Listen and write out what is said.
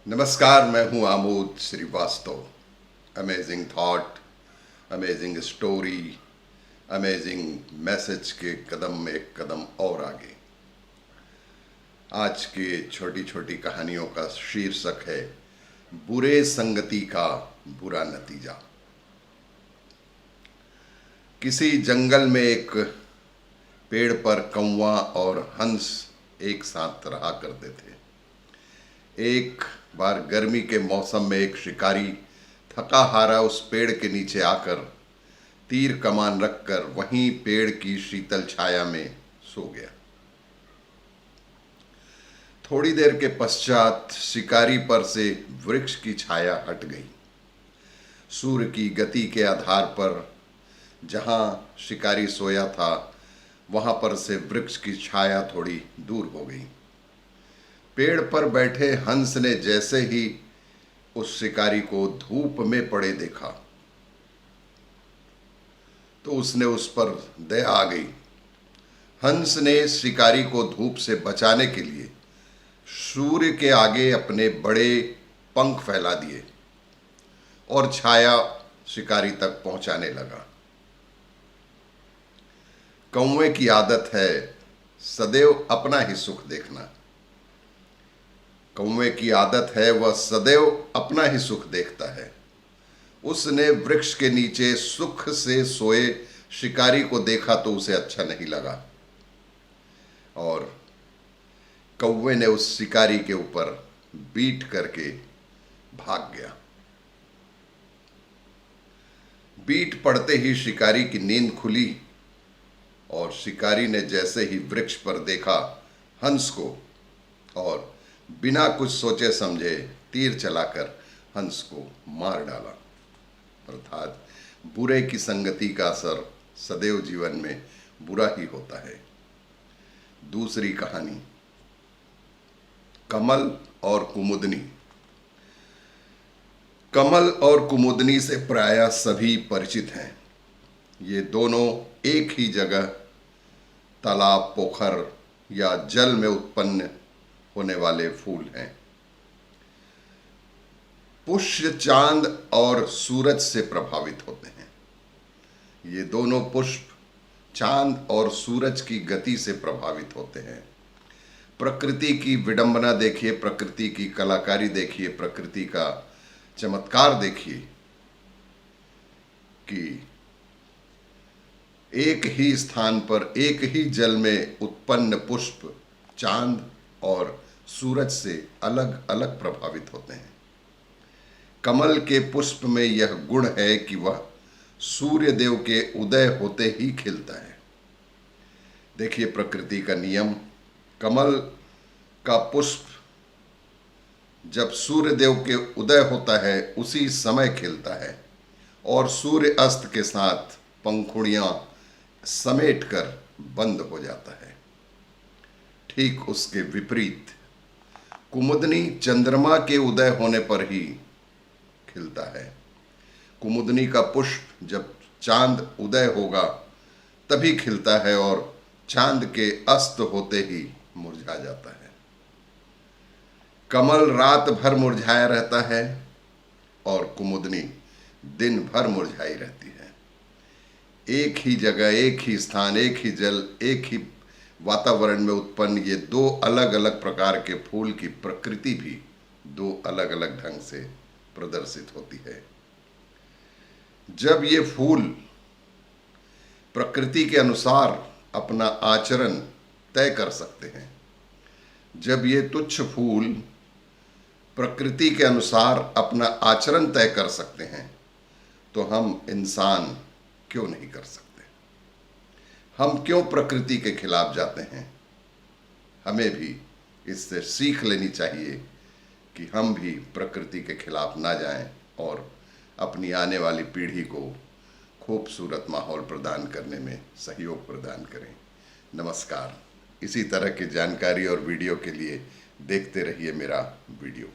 नमस्कार, मैं हूं Amod Srivastava. Amazing thought, amazing story, amazing message के कदम में एक कदम और आगे। आज के छोटी छोटी कहानियों का शीर्षक है बुरे संगति का बुरा नतीजा। किसी जंगल में एक पेड़ पर कौवा और हंस एक साथ रहा करते थे। एक बार गर्मी के मौसम में एक शिकारी थका हारा उस पेड़ के नीचे आकर तीर कमान रखकर वहीं पेड़ की शीतल छाया में सो गया। थोड़ी देर के पश्चात शिकारी पर से वृक्ष की छाया हट गई। सूर्य की गति के आधार पर जहां शिकारी सोया था वहां पर से वृक्ष की छाया थोड़ी दूर हो गई। पेड़ पर बैठे हंस ने जैसे ही उस शिकारी को धूप में पड़े देखा तो उसने उस पर दया आ गई। हंस ने शिकारी को धूप से बचाने के लिए सूर्य के आगे अपने बड़े पंख फैला दिए और छाया शिकारी तक पहुंचाने लगा। कौवे की आदत है सदैव अपना ही सुख देखना। कौवे की आदत है वह सदैव अपना ही सुख देखता है। उसने वृक्ष के नीचे सुख से सोए शिकारी को देखा तो उसे अच्छा नहीं लगा और कौवे ने उस शिकारी के ऊपर बीट करके भाग गया। बीट पड़ते ही शिकारी की नींद खुली और शिकारी ने जैसे ही वृक्ष पर देखा हंस को और बिना कुछ सोचे समझे तीर चलाकर हंस को मार डाला। अर्थात बुरे की संगति का असर सदैव जीवन में बुरा ही होता है। दूसरी कहानी, कमल और कुमुदनी। कमल और कुमुदनी से प्रायः सभी परिचित हैं। ये दोनों एक ही जगह तालाब, पोखर या जल में उत्पन्न होने वाले फूल हैं। पुष्प चांद और सूरज से प्रभावित होते हैं। ये दोनों पुष्प चांद और सूरज की गति से प्रभावित होते हैं। प्रकृति की विडंबना देखिए, प्रकृति की कलाकारी देखिए, प्रकृति का चमत्कार देखिए कि एक ही स्थान पर एक ही जल में उत्पन्न पुष्प चांद और सूरज से अलग अलग प्रभावित होते हैं। कमल के पुष्प में यह गुण है कि वह सूर्य देव के उदय होते ही खिलता है। देखिए प्रकृति का नियम, कमल का पुष्प जब सूर्य देव के उदय होता है उसी समय खिलता है और सूर्य अस्त के साथ पंखुड़ियां समेटकर बंद हो जाता है। ठीक उसके विपरीत कुमुदनी चंद्रमा के उदय होने पर ही खिलता है। कुमुदनी का पुष्प जब चांद उदय होगा तभी खिलता है और चांद के अस्त होते ही मुरझा जाता है। कमल रात भर मुरझाया रहता है और कुमुदनी दिन भर मुरझाई रहती है। एक ही जगह, एक ही स्थान, एक ही जल, एक ही वातावरण में उत्पन्न ये दो अलग अलग प्रकार के फूल की प्रकृति भी दो अलग अलग ढंग से प्रदर्शित होती है। जब ये फूल प्रकृति के अनुसार अपना आचरण तय कर सकते हैं, जब ये तुच्छ फूल प्रकृति के अनुसार अपना आचरण तय कर सकते हैं, तो हम इंसान क्यों नहीं कर सकते? हम क्यों प्रकृति के खिलाफ जाते हैं? हमें भी इससे सीख लेनी चाहिए कि हम भी प्रकृति के खिलाफ ना जाएं और अपनी आने वाली पीढ़ी को खूबसूरत माहौल प्रदान करने में सहयोग प्रदान करें। नमस्कार। इसी तरह की जानकारी और वीडियो के लिए देखते रहिए मेरा वीडियो।